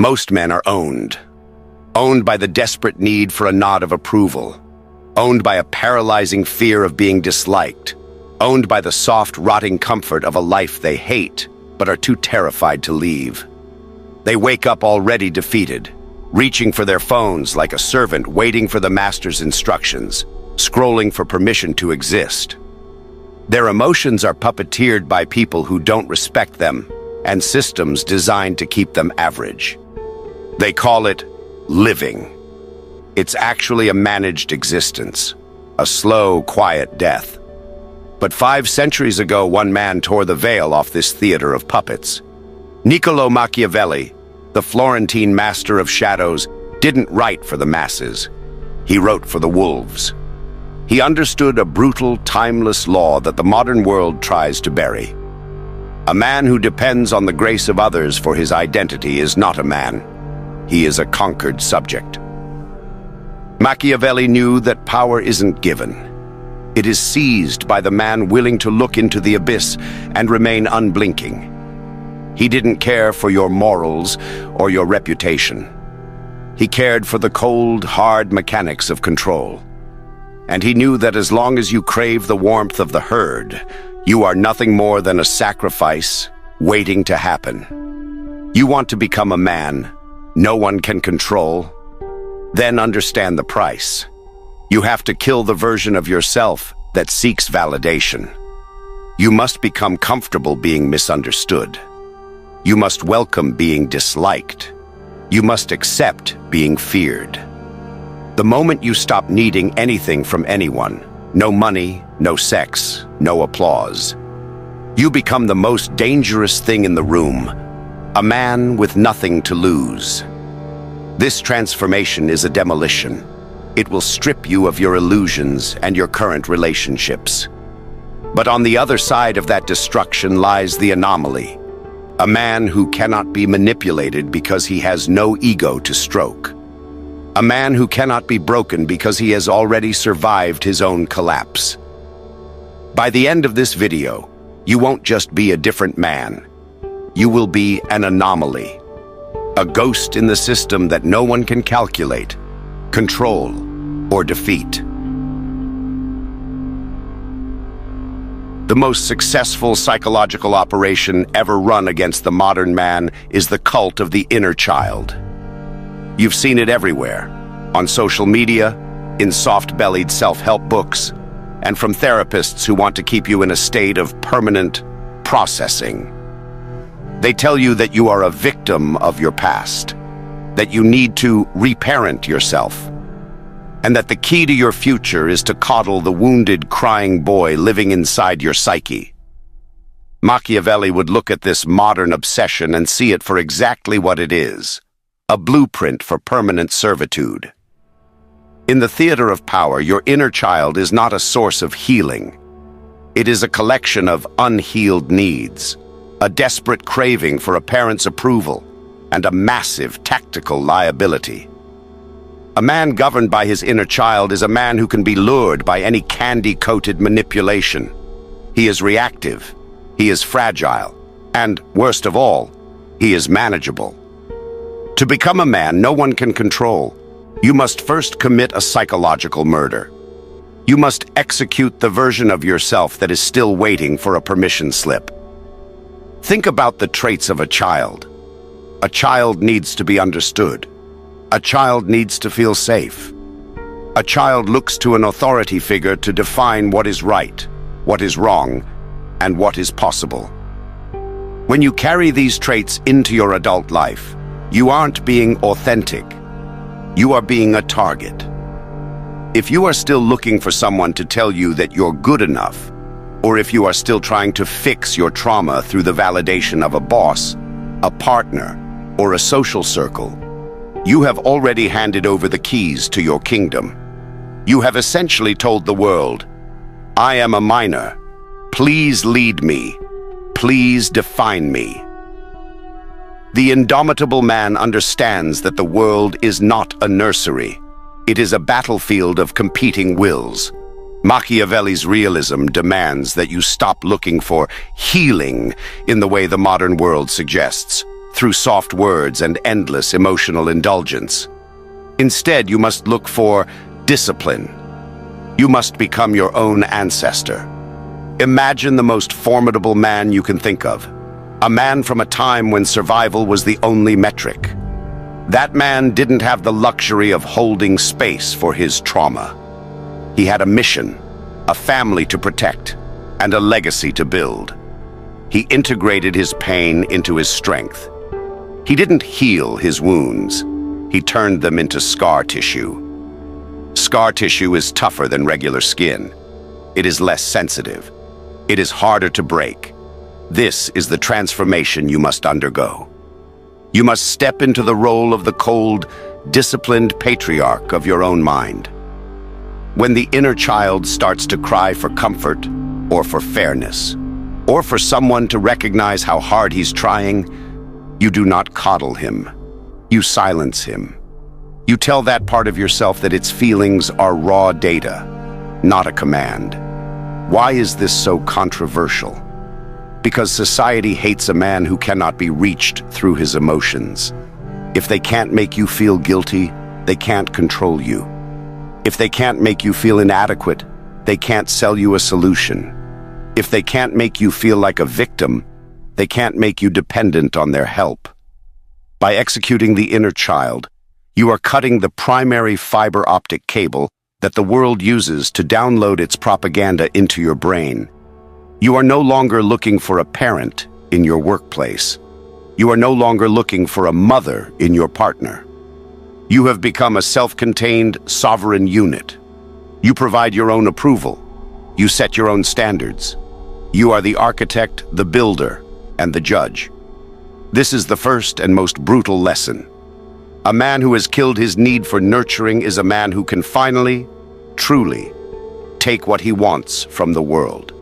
Most men are owned. Owned by the desperate need for a nod of approval. Owned by a paralyzing fear of being disliked. Owned by the soft, rotting comfort of a life they hate, but are too terrified to leave. They wake up already defeated, reaching for their phones like a servant waiting for the master's instructions, scrolling for permission to exist. Their emotions are puppeteered by people who don't respect them and systems designed to keep them average. They call it living. It's actually a managed existence, a slow, quiet death. But 5 centuries ago, one man tore the veil off this theater of puppets. Niccolò Machiavelli, the Florentine master of shadows, didn't write for the masses. He wrote for the wolves. He understood a brutal, timeless law that the modern world tries to bury. A man who depends on the grace of others for his identity is not a man. He is a conquered subject. Machiavelli knew that power isn't given. It is seized by the man willing to look into the abyss and remain unblinking. He didn't care for your morals or your reputation. He cared for the cold, hard mechanics of control. And he knew that as long as you crave the warmth of the herd, you are nothing more than a sacrifice waiting to happen. You want to become a man no one can control? Then understand the price. You have to kill the version of yourself that seeks validation. You must become comfortable being misunderstood. You must welcome being disliked. You must accept being feared. The moment you stop needing anything from anyone, no money, no sex, no applause, you become the most dangerous thing in the room, a man with nothing to lose. This transformation is a demolition. It will strip you of your illusions and your current relationships. But on the other side of that destruction lies the anomaly, a man who cannot be manipulated because he has no ego to stroke. A man who cannot be broken because he has already survived his own collapse. By the end of this video, you won't just be a different man. You will be an anomaly. A ghost in the system that no one can calculate, control, or defeat. The most successful psychological operation ever run against the modern man is the cult of the inner child. You've seen it everywhere, on social media, in soft-bellied self-help books, and from therapists who want to keep you in a state of permanent processing. They tell you that you are a victim of your past, that you need to reparent yourself, and that the key to your future is to coddle the wounded, crying boy living inside your psyche. Machiavelli would look at this modern obsession and see it for exactly what it is, a blueprint for permanent servitude. In the theater of power, your inner child is not a source of healing. It is a collection of unhealed needs, a desperate craving for a parent's approval, and a massive tactical liability. A man governed by his inner child is a man who can be lured by any candy-coated manipulation. He is reactive, he is fragile, and, worst of all, he is manageable. To become a man no one can control, you must first commit a psychological murder. You must execute the version of yourself that is still waiting for a permission slip. Think about the traits of a child. A child needs to be understood. A child needs to feel safe. A child looks to an authority figure to define what is right, what is wrong, and what is possible. When you carry these traits into your adult life, you aren't being authentic. You are being a target. If you are still looking for someone to tell you that you're good enough, or if you are still trying to fix your trauma through the validation of a boss, a partner, or a social circle, you have already handed over the keys to your kingdom. You have essentially told the world, I am a minor. Please lead me. Please define me. The indomitable man understands that the world is not a nursery. It is a battlefield of competing wills. Machiavelli's realism demands that you stop looking for healing in the way the modern world suggests. through soft words and endless emotional indulgence. Instead, you must look for discipline. You must become your own ancestor. Imagine the most formidable man you can think of. A man from a time when survival was the only metric. That man didn't have the luxury of holding space for his trauma. He had a mission, a family to protect, and a legacy to build. He integrated his pain into his strength. He didn't heal his wounds. He turned them into scar tissue. Scar tissue is tougher than regular skin. It is less sensitive. It is harder to break. This is the transformation you must undergo. You must step into the role of the cold, disciplined patriarch of your own mind. When the inner child starts to cry for comfort, or for fairness, or for someone to recognize how hard he's trying, you do not coddle him. You silence him. You tell that part of yourself that its feelings are raw data, not a command. Why is this so controversial? Because society hates a man who cannot be reached through his emotions. If they can't make you feel guilty, they can't control you. If they can't make you feel inadequate, they can't sell you a solution. If they can't make you feel like a victim, they can't make you dependent on their help. By executing the inner child, you are cutting the primary fiber optic cable that the world uses to download its propaganda into your brain. You are no longer looking for a parent in your workplace. You are no longer looking for a mother in your partner. You have become a self-contained, sovereign unit. You provide your own approval. You set your own standards. You are the architect, the builder, and the judge. This is the first and most brutal lesson. A man who has killed his need for nurturing is a man who can finally, truly, take what he wants from the world.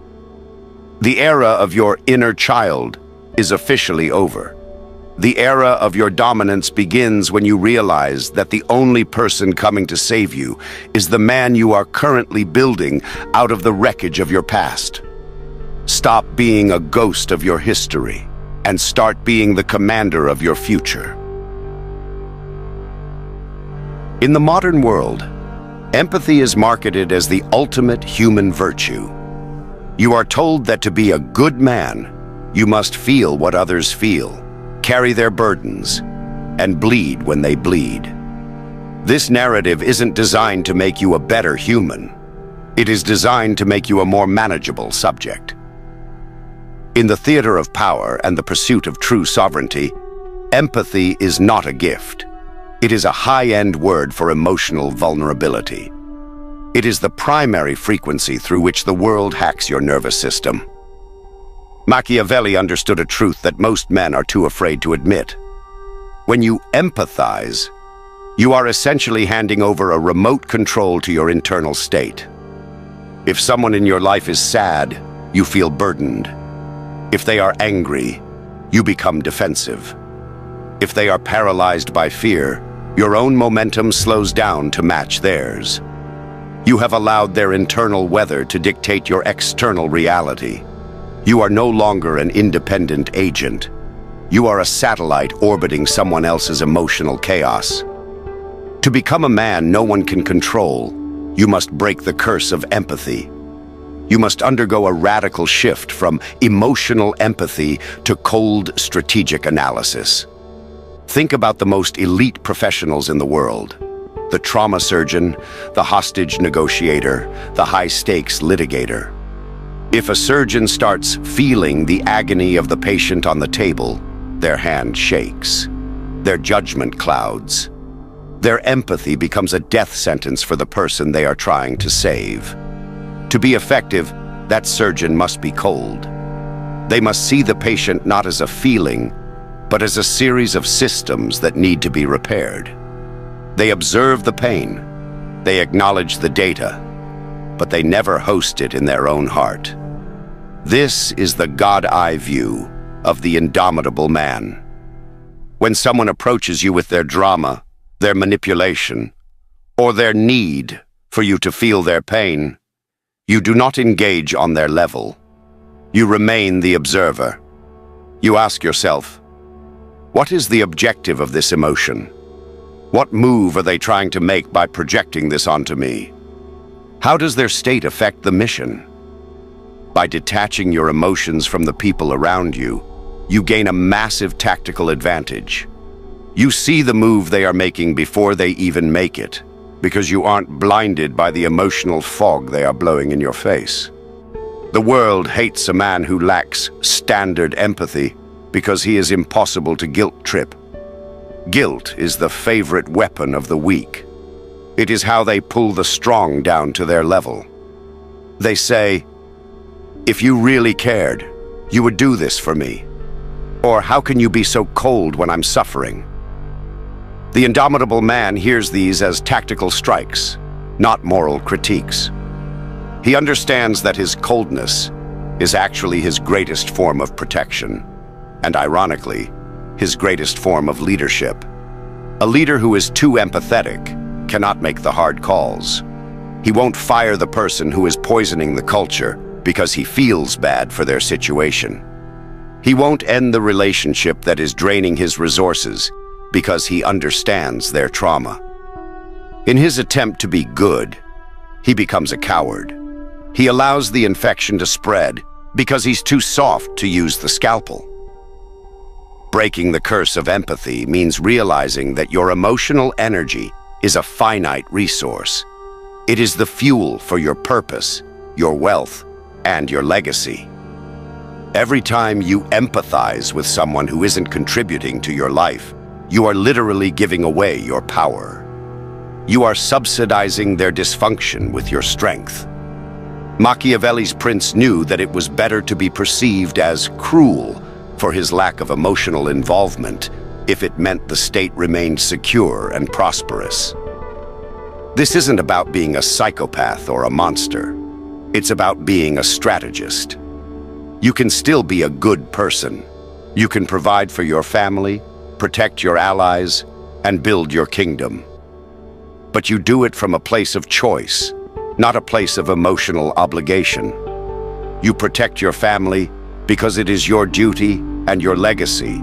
The era of your inner child is officially over. The era of your dominance begins when you realize that the only person coming to save you is the man you are currently building out of the wreckage of your past. Stop being a ghost of your history and start being the commander of your future. In the modern world, empathy is marketed as the ultimate human virtue. You are told that to be a good man, you must feel what others feel, carry their burdens, and bleed when they bleed. This narrative isn't designed to make you a better human. It is designed to make you a more manageable subject. In the theater of power and the pursuit of true sovereignty, empathy is not a gift. It is a high-end word for emotional vulnerability. It is the primary frequency through which the world hacks your nervous system. Machiavelli understood a truth that most men are too afraid to admit. When you empathize, you are essentially handing over a remote control to your internal state. If someone in your life is sad, you feel burdened. If they are angry, you become defensive. If they are paralyzed by fear, your own momentum slows down to match theirs. You have allowed their internal weather to dictate your external reality. You are no longer an independent agent. You are a satellite orbiting someone else's emotional chaos. To become a man no one can control, you must break the curse of empathy. You must undergo a radical shift from emotional empathy to cold, strategic analysis. Think about the most elite professionals in the world. The trauma surgeon, the hostage negotiator, the high-stakes litigator. If a surgeon starts feeling the agony of the patient on the table, their hand shakes. Their judgment clouds. Their empathy becomes a death sentence for the person they are trying to save. To be effective, that surgeon must be cold. They must see the patient not as a feeling, but as a series of systems that need to be repaired. They observe the pain, they acknowledge the data, but they never host it in their own heart. This is the God-eye view of the indomitable man. When someone approaches you with their drama, their manipulation, or their need for you to feel their pain, you do not engage on their level. You remain the observer. You ask yourself, What is the objective of this emotion? What move are they trying to make by projecting this onto me? How does their state affect the mission? By detaching your emotions from the people around you, you gain a massive tactical advantage. You see the move they are making before they even make it, because you aren't blinded by the emotional fog they are blowing in your face. The world hates a man who lacks standard empathy because he is impossible to guilt trip. Guilt is the favorite weapon of the weak. It is how they pull the strong down to their level. They say, "If you really cared, you would do this for me." Or, "How can you be so cold when I'm suffering?" The indomitable man hears these as tactical strikes, not moral critiques. He understands that his coldness is actually his greatest form of protection, and ironically, his greatest form of leadership. A leader who is too empathetic cannot make the hard calls. He won't fire the person who is poisoning the culture because he feels bad for their situation. He won't end the relationship that is draining his resources because he understands their trauma. In his attempt to be good, he becomes a coward. He allows the infection to spread because he's too soft to use the scalpel. Breaking the curse of empathy means realizing that your emotional energy is a finite resource. It is the fuel for your purpose, your wealth, and your legacy. Every time you empathize with someone who isn't contributing to your life, you are literally giving away your power. You are subsidizing their dysfunction with your strength. Machiavelli's prince knew that it was better to be perceived as cruel for his lack of emotional involvement if it meant the state remained secure and prosperous. This isn't about being a psychopath or a monster. It's about being a strategist. You can still be a good person. You can provide for your family, protect your allies, and build your kingdom. But you do it from a place of choice, not a place of emotional obligation. You protect your family because it is your duty and your legacy,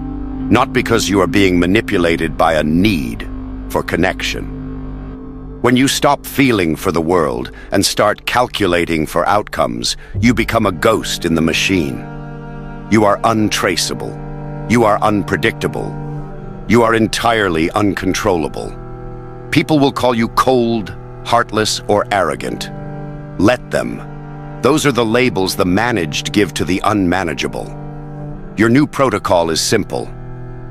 not because you are being manipulated by a need for connection. When you stop feeling for the world and start calculating for outcomes, you become a ghost in the machine. You are untraceable. You are unpredictable. You are entirely uncontrollable. People will call you cold, heartless, or arrogant. Let them. Those are the labels the managed give to the unmanageable. Your new protocol is simple.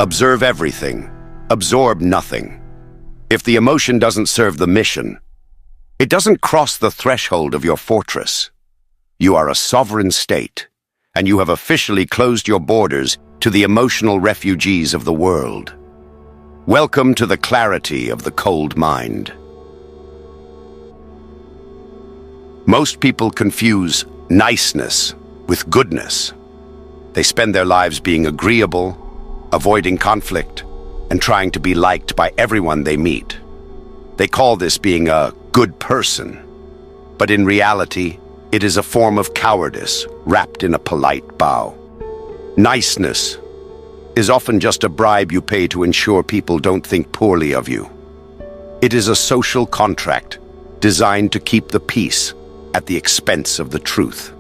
Observe everything. Absorb nothing. If the emotion doesn't serve the mission, it doesn't cross the threshold of your fortress. You are a sovereign state, and you have officially closed your borders to the emotional refugees of the world. Welcome to the clarity of the cold mind. Most people confuse niceness with goodness. They spend their lives being agreeable, avoiding conflict, and trying to be liked by everyone they meet. They call this being a good person, but in reality, it is a form of cowardice wrapped in a polite bow. Niceness is often just a bribe you pay to ensure people don't think poorly of you. It is a social contract designed to keep the peace at the expense of the truth.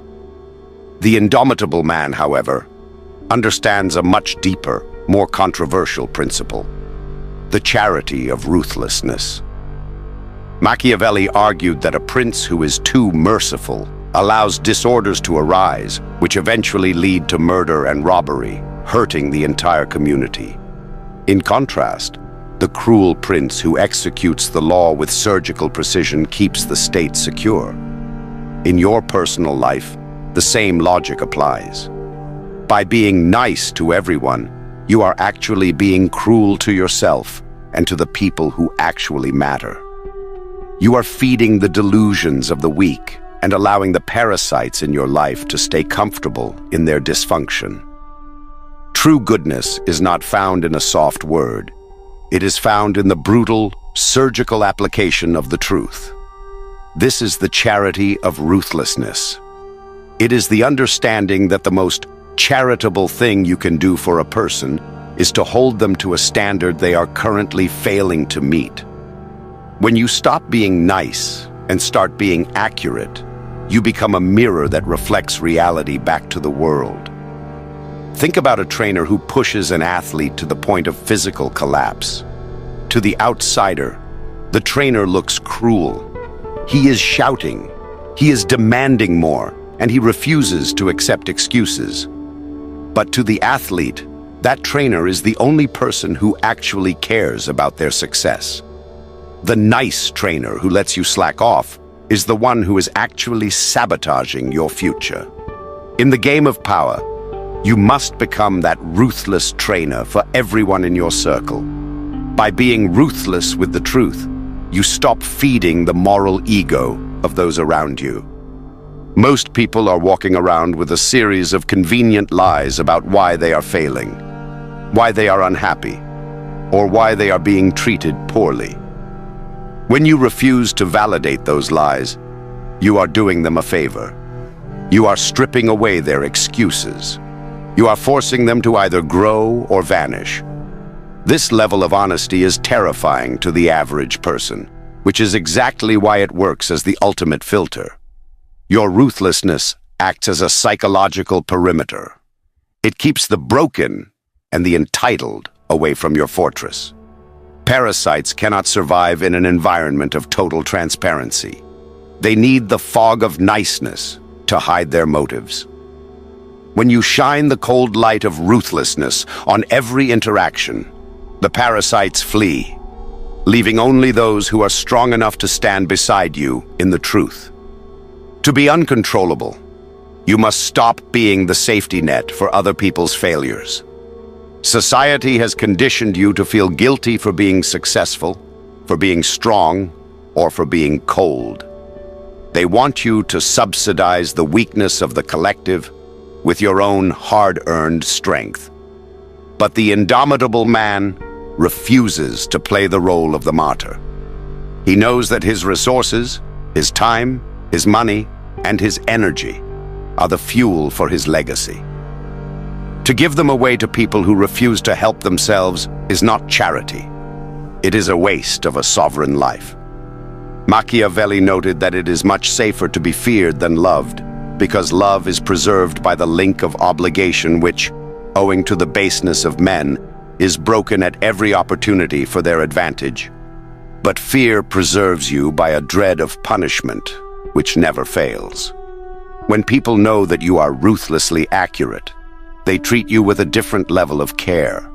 The indomitable man, however, understands a much deeper, more controversial principle: the charity of ruthlessness. Machiavelli argued that a prince who is too merciful allows disorders to arise, which eventually lead to murder and robbery, hurting the entire community. In contrast, the cruel prince who executes the law with surgical precision keeps the state secure. In your personal life, the same logic applies. By being nice to everyone, you are actually being cruel to yourself and to the people who actually matter. You are feeding the delusions of the weak and allowing the parasites in your life to stay comfortable in their dysfunction. True goodness is not found in a soft word. It is found in the brutal, surgical application of the truth. This is the charity of ruthlessness. It is the understanding that the most charitable thing you can do for a person is to hold them to a standard they are currently failing to meet. When you stop being nice and start being accurate, you become a mirror that reflects reality back to the world. Think about a trainer who pushes an athlete to the point of physical collapse. To the outsider, the trainer looks cruel. He is shouting, he is demanding more, and he refuses to accept excuses. But to the athlete, that trainer is the only person who actually cares about their success. The nice trainer who lets you slack off is the one who is actually sabotaging your future. In the game of power, you must become that ruthless trainer for everyone in your circle. By being ruthless with the truth, you stop feeding the moral ego of those around you. Most people are walking around with a series of convenient lies about why they are failing, why they are unhappy, or why they are being treated poorly. When you refuse to validate those lies, you are doing them a favor. You are stripping away their excuses. You are forcing them to either grow or vanish. This level of honesty is terrifying to the average person, which is exactly why it works as the ultimate filter. Your ruthlessness acts as a psychological perimeter. It keeps the broken and the entitled away from your fortress. Parasites cannot survive in an environment of total transparency. They need the fog of niceness to hide their motives. When you shine the cold light of ruthlessness on every interaction, the parasites flee, leaving only those who are strong enough to stand beside you in the truth. To be uncontrollable, you must stop being the safety net for other people's failures. Society has conditioned you to feel guilty for being successful, for being strong, or for being cold. They want you to subsidize the weakness of the collective with your own hard-earned strength. But the indomitable man refuses to play the role of the martyr. He knows that his resources, his time, his money, and his energy are the fuel for his legacy. To give them away to people who refuse to help themselves is not charity. It is a waste of a sovereign life. Machiavelli noted that it is much safer to be feared than loved, because love is preserved by the link of obligation which, owing to the baseness of men, is broken at every opportunity for their advantage. But fear preserves you by a dread of punishment, which never fails. When people know that you are ruthlessly accurate, they treat you with a different level of care.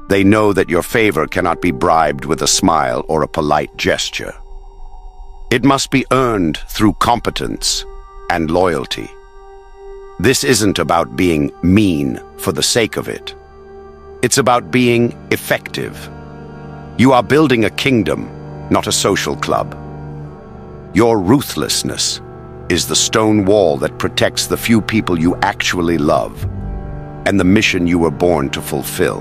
They know that your favor cannot be bribed with a smile or a polite gesture. It must be earned through competence and loyalty. This isn't about being mean for the sake of it. It's about being effective. You are building a kingdom, not a social club. Your ruthlessness is the stone wall that protects the few people you actually love and the mission you were born to fulfill.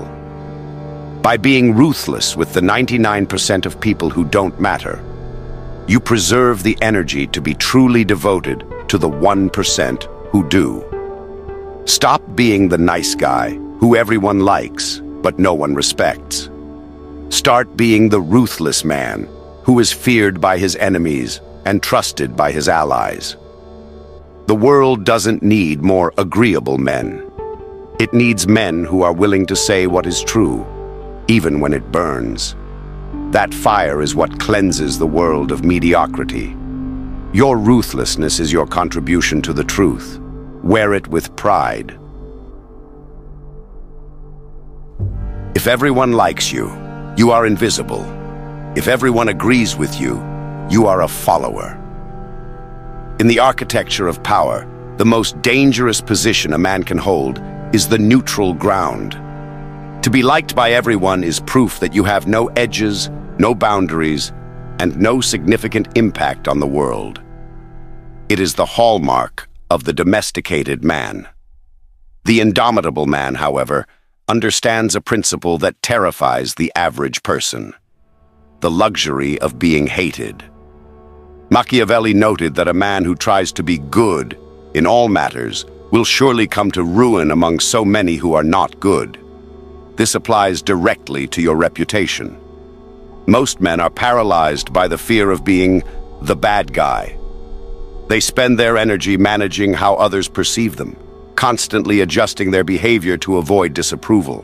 By being ruthless with the 99% of people who don't matter, you preserve the energy to be truly devoted to the 1% who do. Stop being the nice guy who everyone likes but no one respects. Start being the ruthless man who is feared by his enemies and trusted by his allies. The world doesn't need more agreeable men. It needs men who are willing to say what is true, even when it burns. That fire is what cleanses the world of mediocrity. Your ruthlessness is your contribution to the truth. Wear it with pride. If everyone likes you, you are invisible. If everyone agrees with you, you are a follower. In the architecture of power, the most dangerous position a man can hold is the neutral ground. To be liked by everyone is proof that you have no edges, no boundaries, and no significant impact on the world. It is the hallmark of the domesticated man. The indomitable man, however, understands a principle that terrifies the average person: the luxury of being hated. Machiavelli noted that a man who tries to be good in all matters will surely come to ruin among so many who are not good. This applies directly to your reputation. Most men are paralyzed by the fear of being the bad guy. They spend their energy managing how others perceive them, constantly adjusting their behavior to avoid disapproval.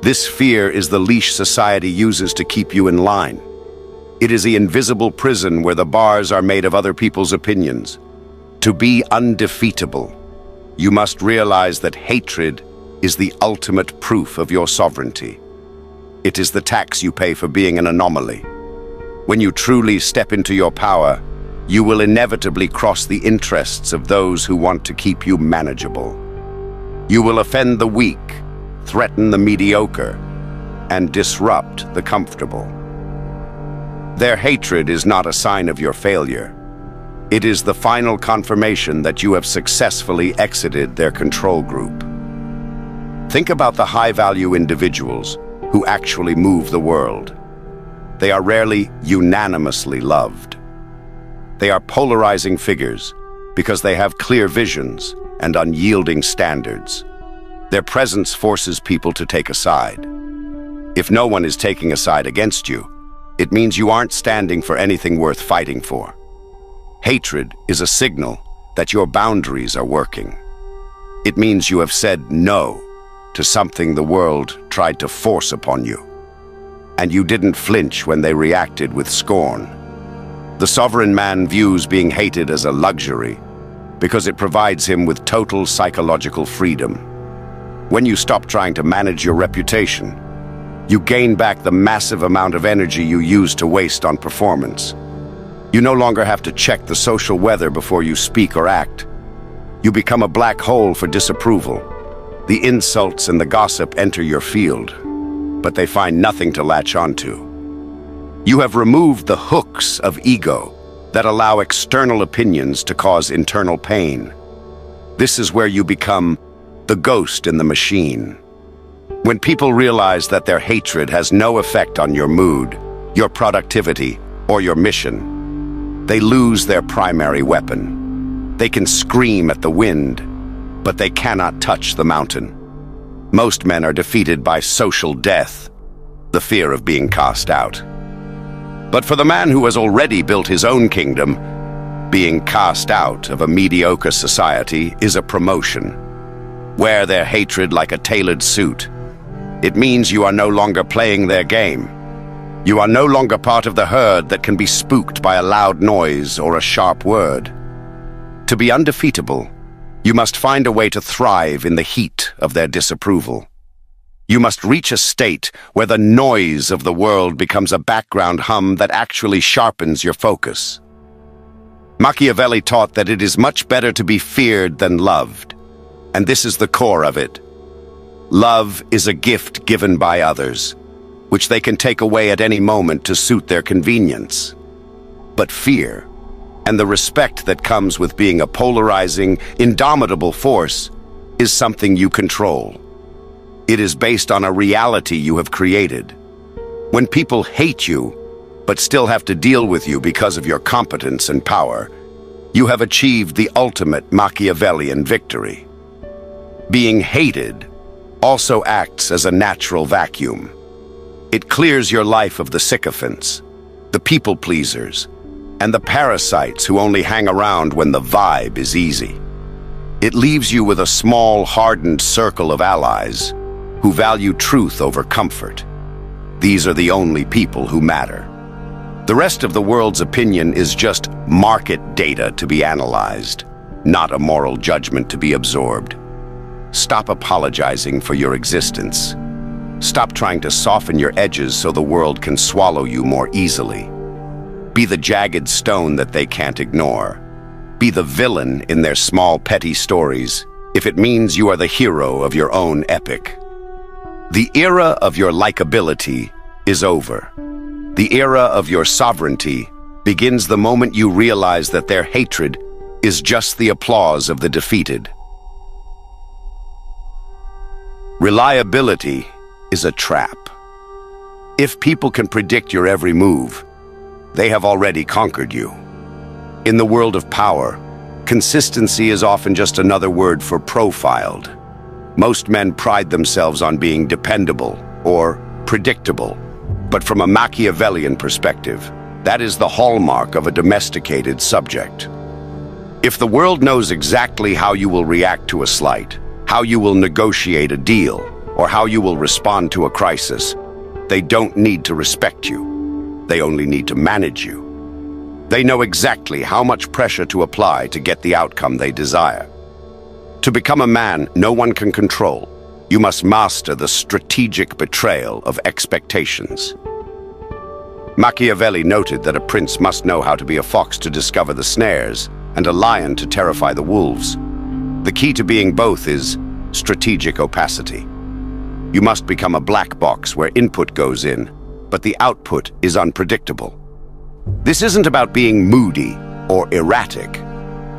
This fear is the leash society uses to keep you in line. It is the invisible prison where the bars are made of other people's opinions. To be undefeatable, you must realize that hatred is the ultimate proof of your sovereignty. It is the tax you pay for being an anomaly. When you truly step into your power, you will inevitably cross the interests of those who want to keep you manageable. You will offend the weak, threaten the mediocre, and disrupt the comfortable. Their hatred is not a sign of your failure. It is the final confirmation that you have successfully exited their control group. Think about the high-value individuals who actually move the world. They are rarely unanimously loved. They are polarizing figures because they have clear visions and unyielding standards. Their presence forces people to take a side. If no one is taking a side against you, it means you aren't standing for anything worth fighting for. Hatred is a signal that your boundaries are working. It means you have said no to something the world tried to force upon you. And you didn't flinch when they reacted with scorn. The sovereign man views being hated as a luxury because it provides him with total psychological freedom. When you stop trying to manage your reputation, you gain back the massive amount of energy you used to waste on performance. You no longer have to check the social weather before you speak or act. You become a black hole for disapproval. The insults and the gossip enter your field, but they find nothing to latch onto. You have removed the hooks of ego that allow external opinions to cause internal pain. This is where you become the ghost in the machine. When people realize that their hatred has no effect on your mood, your productivity, or your mission, they lose their primary weapon. They can scream at the wind, but they cannot touch the mountain. Most men are defeated by social death, the fear of being cast out. But for the man who has already built his own kingdom, being cast out of a mediocre society is a promotion. Wear their hatred like a tailored suit. It means you are no longer playing their game. You are no longer part of the herd that can be spooked by a loud noise or a sharp word. To be undefeatable, you must find a way to thrive in the heat of their disapproval. You must reach a state where the noise of the world becomes a background hum that actually sharpens your focus. Machiavelli taught that it is much better to be feared than loved, and this is the core of it. Love is a gift given by others, which they can take away at any moment to suit their convenience. But fear, and the respect that comes with being a polarizing, indomitable force, is something you control. It is based on a reality you have created. When people hate you, but still have to deal with you because of your competence and power, you have achieved the ultimate Machiavellian victory. Being hated also acts as a natural vacuum. It clears your life of the sycophants, the people-pleasers, and the parasites who only hang around when the vibe is easy. It leaves you with a small, hardened circle of allies who value truth over comfort. These are the only people who matter. The rest of the world's opinion is just market data to be analyzed, not a moral judgment to be absorbed. Stop apologizing for your existence. Stop trying to soften your edges so the world can swallow you more easily. Be the jagged stone that they can't ignore. Be the villain in their small, petty stories, if it means you are the hero of your own epic. The era of your likability is over. The era of your sovereignty begins the moment you realize that their hatred is just the applause of the defeated. Reliability is a trap. If people can predict your every move, they have already conquered you. In the world of power, consistency is often just another word for profiled. Most men pride themselves on being dependable or predictable, but from a Machiavellian perspective, that is the hallmark of a domesticated subject. If the world knows exactly how you will react to a slight, how you will negotiate a deal, or how you will respond to a crisis, they don't need to respect you. They only need to manage you. They know exactly how much pressure to apply to get the outcome they desire. To become a man no one can control, you must master the strategic betrayal of expectations. Machiavelli noted that a prince must know how to be a fox to discover the snares and a lion to terrify the wolves. The key to being both is strategic opacity. You must become a black box where input goes in, but the output is unpredictable. This isn't about being moody or erratic.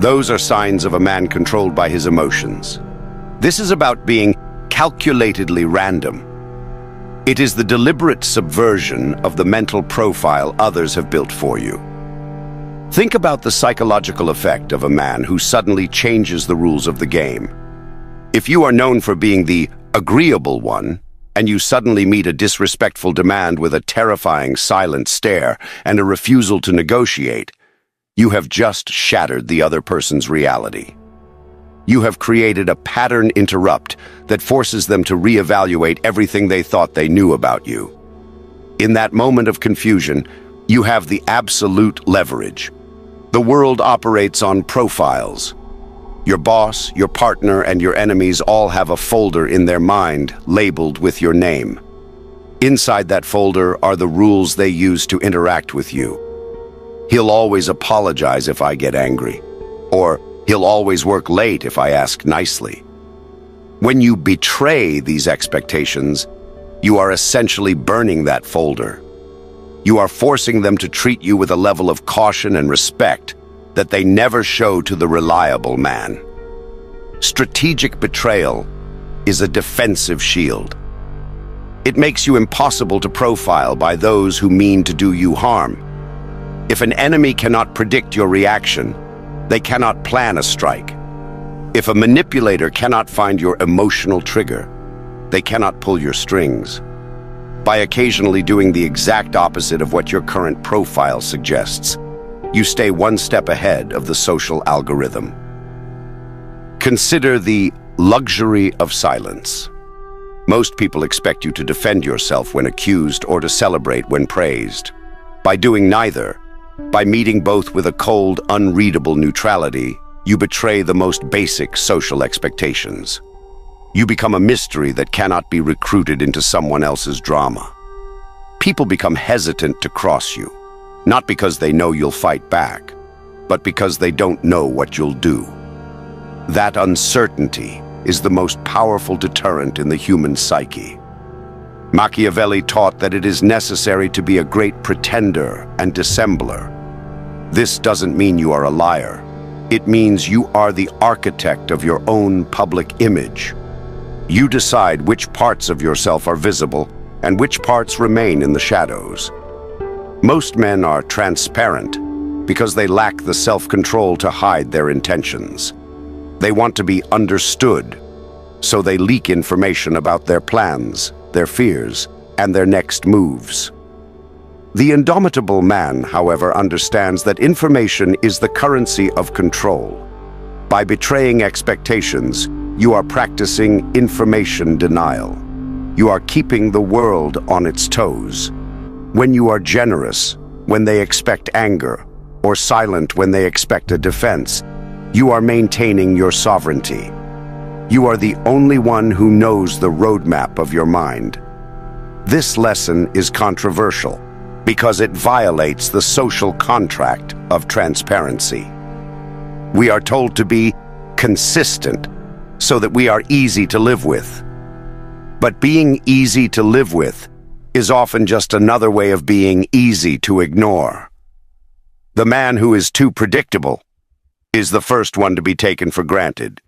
Those are signs of a man controlled by his emotions. This is about being calculatedly random. It is the deliberate subversion of the mental profile others have built for you. Think about the psychological effect of a man who suddenly changes the rules of the game. If you are known for being the agreeable one, and you suddenly meet a disrespectful demand with a terrifying silent stare and a refusal to negotiate, you have just shattered the other person's reality. You have created a pattern interrupt that forces them to reevaluate everything they thought they knew about you. In that moment of confusion, you have the absolute leverage. The world operates on profiles. Your boss, your partner, and your enemies all have a folder in their mind labeled with your name. Inside that folder are the rules they use to interact with you. He'll always apologize if I get angry, or he'll always work late if I ask nicely. When you betray these expectations, you are essentially burning that folder. You are forcing them to treat you with a level of caution and respect that they never show to the reliable man. Strategic betrayal is a defensive shield. It makes you impossible to profile by those who mean to do you harm. If an enemy cannot predict your reaction, they cannot plan a strike. If a manipulator cannot find your emotional trigger, they cannot pull your strings. By occasionally doing the exact opposite of what your current profile suggests, you stay one step ahead of the social algorithm. Consider the luxury of silence. Most people expect you to defend yourself when accused or to celebrate when praised. By doing neither, by meeting both with a cold, unreadable neutrality, you betray the most basic social expectations. You become a mystery that cannot be recruited into someone else's drama. People become hesitant to cross you, not because they know you'll fight back, but because they don't know what you'll do. That uncertainty is the most powerful deterrent in the human psyche. Machiavelli taught that it is necessary to be a great pretender and dissembler. This doesn't mean you are a liar. It means you are the architect of your own public image. You decide which parts of yourself are visible and which parts remain in the shadows. Most men are transparent because they lack the self-control to hide their intentions. They want to be understood, so they leak information about their plans, their fears, and their next moves. The indomitable man, however, understands that information is the currency of control. By betraying expectations, you are practicing information denial. You are keeping the world on its toes. When you are generous, when they expect anger, or silent when they expect a defense, you are maintaining your sovereignty. You are the only one who knows the roadmap of your mind. This lesson is controversial because it violates the social contract of transparency. We are told to be consistent so that we are easy to live with. But being easy to live with is often just another way of being easy to ignore. The man who is too predictable is the first one to be taken for granted.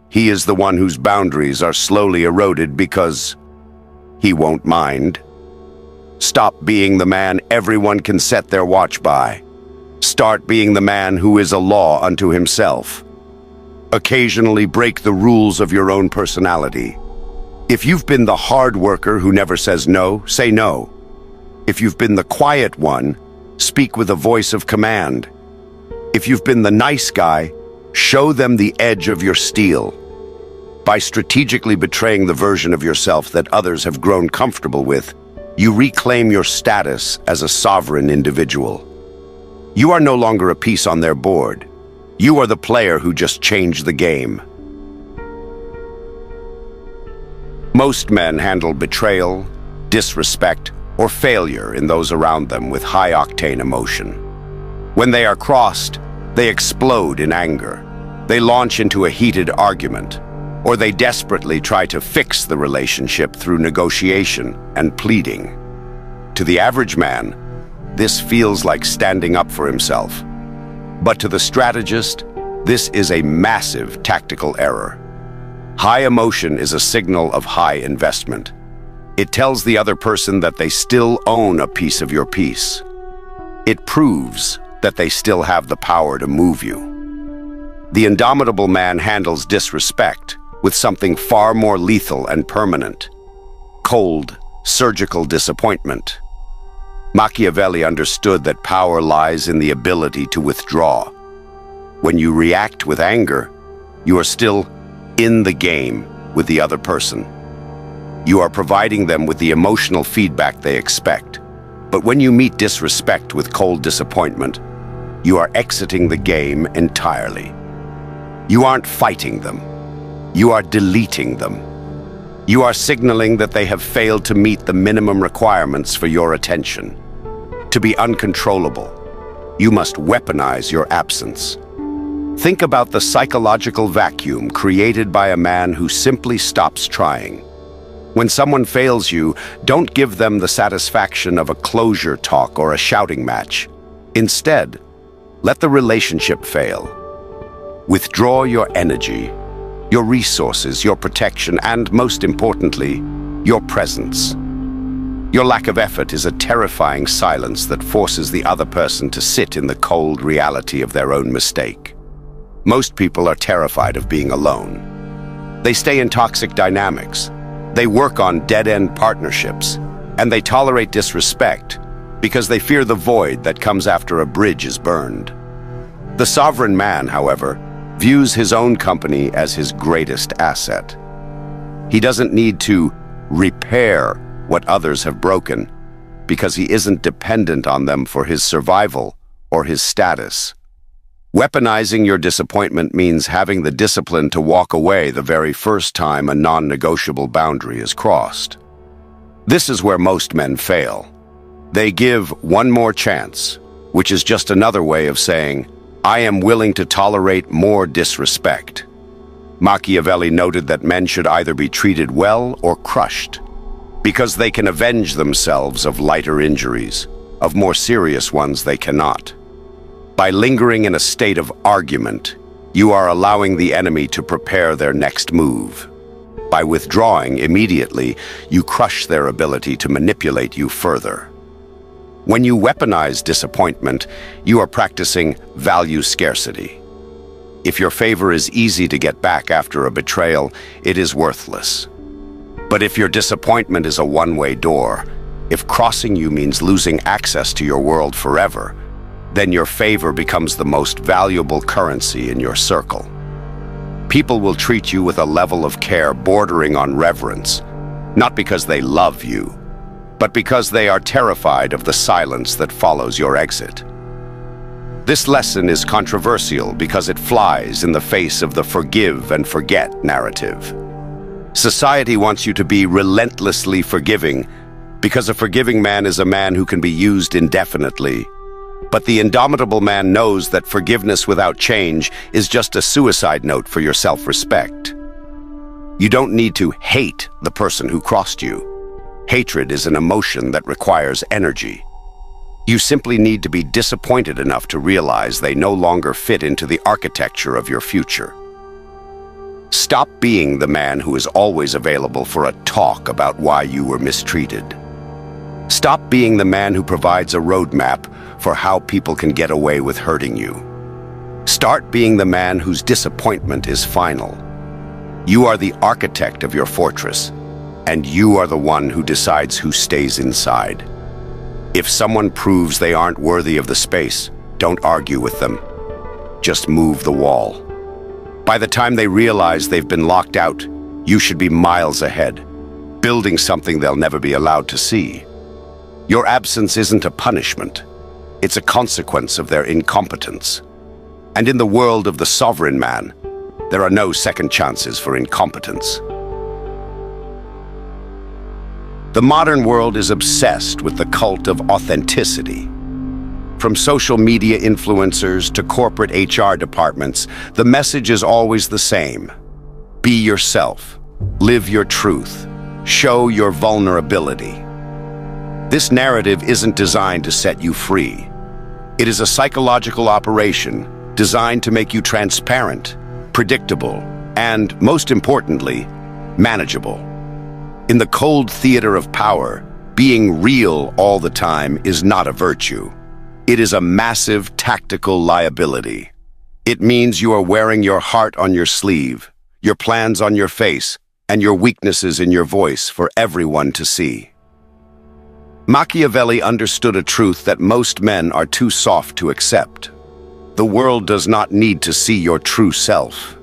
He is the one whose boundaries are slowly eroded because he won't mind. Stop being the man everyone can set their watch by. Start being the man who is a law unto himself. Occasionally break the rules of your own personality. If you've been the hard worker who never says no, say no. If you've been the quiet one, speak with a voice of command. If you've been the nice guy, show them the edge of your steel. By strategically betraying the version of yourself that others have grown comfortable with, you reclaim your status as a sovereign individual. You are no longer a piece on their board. You are the player who just changed the game. Most men handle betrayal, disrespect, or failure in those around them with high-octane emotion. When they are crossed, they explode in anger. They launch into a heated argument, or they desperately try to fix the relationship through negotiation and pleading. To the average man, this feels like standing up for himself. But to the strategist, this is a massive tactical error. High emotion is a signal of high investment. It tells the other person that they still own a piece of your peace. It proves that they still have the power to move you. The indomitable man handles disrespect with something far more lethal and permanent: cold, surgical disappointment. Machiavelli understood that power lies in the ability to withdraw. When you react with anger, you are still in the game with the other person. You are providing them with the emotional feedback they expect. But when you meet disrespect with cold disappointment, you are exiting the game entirely. You aren't fighting them. You are deleting them. You are signaling that they have failed to meet the minimum requirements for your attention. To be uncontrollable, you must weaponize your absence. Think about the psychological vacuum created by a man who simply stops trying. When someone fails you, don't give them the satisfaction of a closure talk or a shouting match. Instead, let the relationship fail. Withdraw your energy, your resources, your protection, and most importantly, your presence. Your lack of effort is a terrifying silence that forces the other person to sit in the cold reality of their own mistake. Most people are terrified of being alone. They stay in toxic dynamics. They work on dead-end partnerships, and they tolerate disrespect because they fear the void that comes after a bridge is burned. The sovereign man, however, views his own company as his greatest asset. He doesn't need to repair what others have broken because he isn't dependent on them for his survival or his status. Weaponizing your disappointment means having the discipline to walk away the very first time a non-negotiable boundary is crossed. This is where most men fail. They give one more chance, which is just another way of saying, I am willing to tolerate more disrespect. Machiavelli noted that men should either be treated well or crushed, because they can avenge themselves of lighter injuries. Of more serious ones they cannot. By lingering in a state of argument, you are allowing the enemy to prepare their next move. By withdrawing immediately, you crush their ability to manipulate you further. When you weaponize disappointment, you are practicing value scarcity. If your favor is easy to get back after a betrayal, it is worthless. But if your disappointment is a one-way door, if crossing you means losing access to your world forever, then your favor becomes the most valuable currency in your circle. People will treat you with a level of care bordering on reverence, not because they love you, but because they are terrified of the silence that follows your exit. This lesson is controversial because it flies in the face of the forgive and forget narrative. Society wants you to be relentlessly forgiving because a forgiving man is a man who can be used indefinitely. But the indomitable man knows that forgiveness without change is just a suicide note for your self-respect. You don't need to hate the person who crossed you. Hatred is an emotion that requires energy. You simply need to be disappointed enough to realize they no longer fit into the architecture of your future. Stop being the man who is always available for a talk about why you were mistreated. Stop being the man who provides a roadmap for how people can get away with hurting you. Start being the man whose disappointment is final. You are the architect of your fortress, and you are the one who decides who stays inside. If someone proves they aren't worthy of the space, don't argue with them. Just move the wall. By the time they realize they've been locked out, you should be miles ahead, building something they'll never be allowed to see. Your absence isn't a punishment. It's a consequence of their incompetence. And in the world of the sovereign man, there are no second chances for incompetence. The modern world is obsessed with the cult of authenticity. From social media influencers to corporate HR departments, the message is always the same. Be yourself. Live your truth. Show your vulnerability. This narrative isn't designed to set you free. It is a psychological operation designed to make you transparent, predictable, and, most importantly, manageable. In the cold theater of power, being real all the time is not a virtue. It is a massive tactical liability. It means you are wearing your heart on your sleeve, your plans on your face, and your weaknesses in your voice for everyone to see. Machiavelli understood a truth that most men are too soft to accept. The world does not need to see your true self.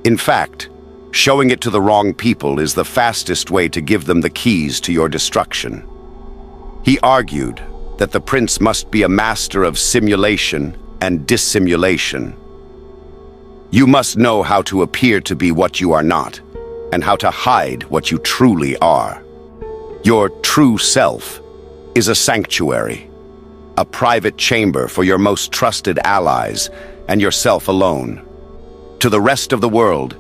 In fact, showing it to the wrong people is the fastest way to give them the keys to your destruction. He argued that the prince must be a master of simulation and dissimulation. You must know how to appear to be what you are not, and how to hide what you truly are. Your true self is a sanctuary, a private chamber for your most trusted allies and yourself alone. To the rest of the world,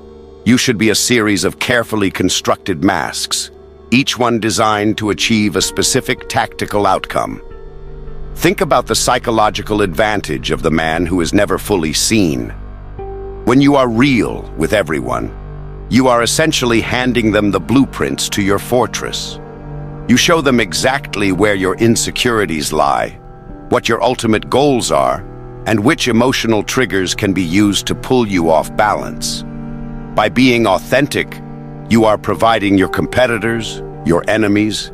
you should be a series of carefully constructed masks, each one designed to achieve a specific tactical outcome. Think about the psychological advantage of the man who is never fully seen. When you are real with everyone, you are essentially handing them the blueprints to your fortress. You show them exactly where your insecurities lie, what your ultimate goals are, and which emotional triggers can be used to pull you off balance. By being authentic, you are providing your competitors, your enemies,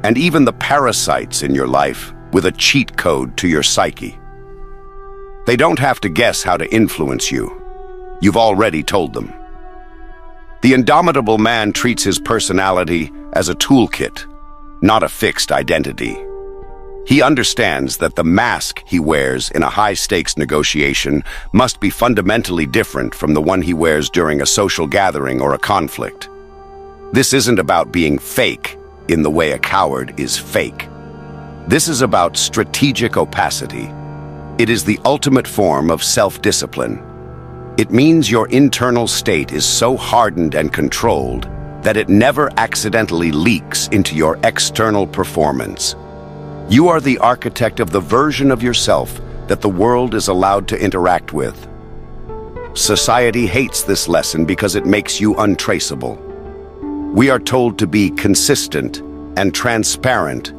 and even the parasites in your life with a cheat code to your psyche. They don't have to guess how to influence you. You've already told them. The indomitable man treats his personality as a toolkit, not a fixed identity. He understands that the mask he wears in a high-stakes negotiation must be fundamentally different from the one he wears during a social gathering or a conflict. This isn't about being fake in the way a coward is fake. This is about strategic opacity. It is the ultimate form of self-discipline. It means your internal state is so hardened and controlled that it never accidentally leaks into your external performance. You are the architect of the version of yourself that the world is allowed to interact with. Society hates this lesson because it makes you untraceable. We are told to be consistent and transparent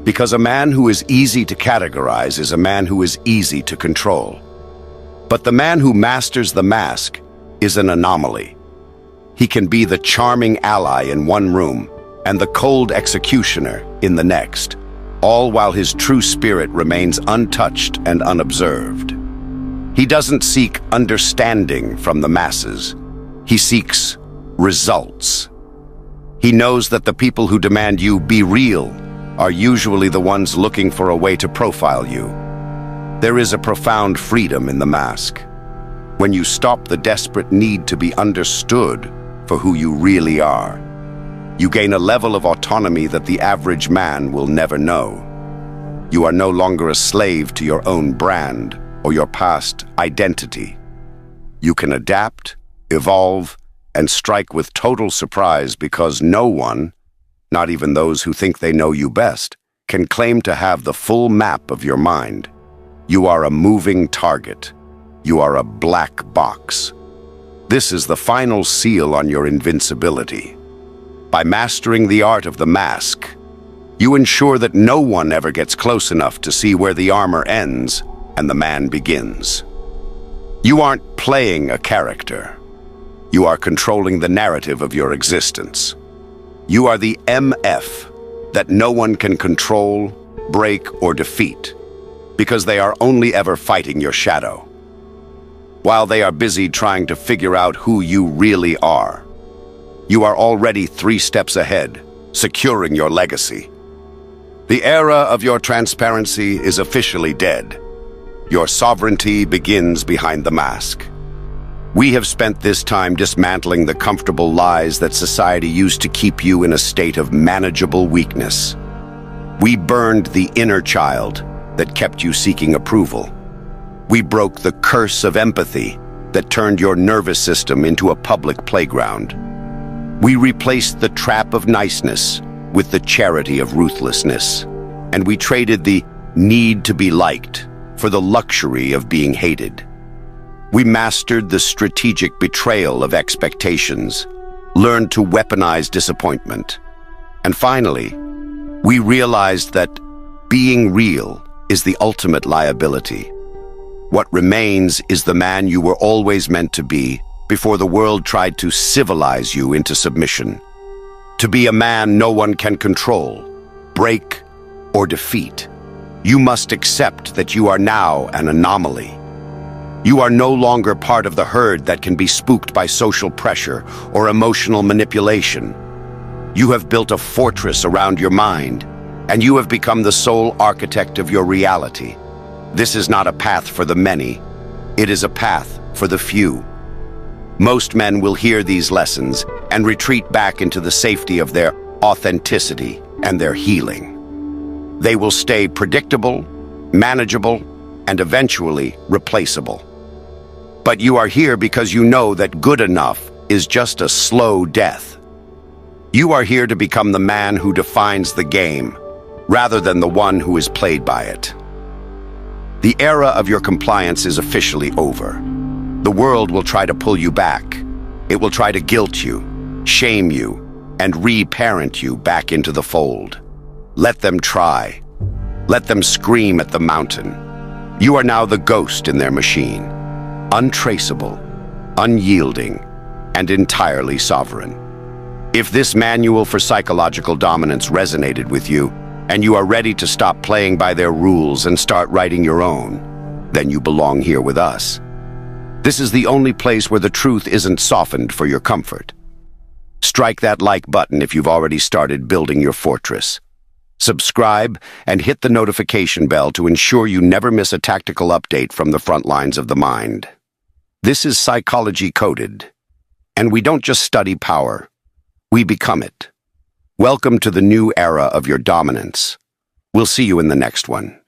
because a man who is easy to categorize is a man who is easy to control. But the man who masters the mask is an anomaly. He can be the charming ally in one room and the cold executioner in the next, all while his true spirit remains untouched and unobserved. He doesn't seek understanding from the masses. He seeks results. He knows that the people who demand you be real are usually the ones looking for a way to profile you. There is a profound freedom in the mask. When you stop the desperate need to be understood for who you really are, you gain a level of autonomy that the average man will never know. You are no longer a slave to your own brand or your past identity. You can adapt, evolve, and strike with total surprise because no one, not even those who think they know you best, can claim to have the full map of your mind. You are a moving target. You are a black box. This is the final seal on your invincibility. By mastering the art of the mask, you ensure that no one ever gets close enough to see where the armor ends and the man begins. You aren't playing a character. You are controlling the narrative of your existence. You are the MF that no one can control, break, or defeat, because they are only ever fighting your shadow. While they are busy trying to figure out who you really are, you are already 3 steps ahead, securing your legacy. The era of your transparency is officially dead. Your sovereignty begins behind the mask. We have spent this time dismantling the comfortable lies that society used to keep you in a state of manageable weakness. We burned the inner child that kept you seeking approval. We broke the curse of empathy that turned your nervous system into a public playground. We replaced the trap of niceness with the charity of ruthlessness, and we traded the need to be liked for the luxury of being hated. We mastered the strategic betrayal of expectations, learned to weaponize disappointment, and finally, we realized that being real is the ultimate liability. What remains is the man you were always meant to be before the world tried to civilize you into submission. To be a man no one can control, break, or defeat, you must accept that you are now an anomaly. You are no longer part of the herd that can be spooked by social pressure or emotional manipulation. You have built a fortress around your mind, and you have become the sole architect of your reality. This is not a path for the many. It is a path for the few. Most men will hear these lessons and retreat back into the safety of their authenticity and their healing. They will stay predictable, manageable, and eventually replaceable. But you are here because you know that good enough is just a slow death. You are here to become the man who defines the game, rather than the one who is played by it. The era of your compliance is officially over. The world will try to pull you back. It will try to guilt you, shame you, and re-parent you back into the fold. Let them try. Let them scream at the mountain. You are now the ghost in their machine, untraceable, unyielding, and entirely sovereign. If this manual for psychological dominance resonated with you, and you are ready to stop playing by their rules and start writing your own, then you belong here with us. This is the only place where the truth isn't softened for your comfort. Strike that like button if you've already started building your fortress. Subscribe and hit the notification bell to ensure you never miss a tactical update from the front lines of the mind. This is Psychology Coded, and we don't just study power, we become it. Welcome to the new era of your dominance. We'll see you in the next one.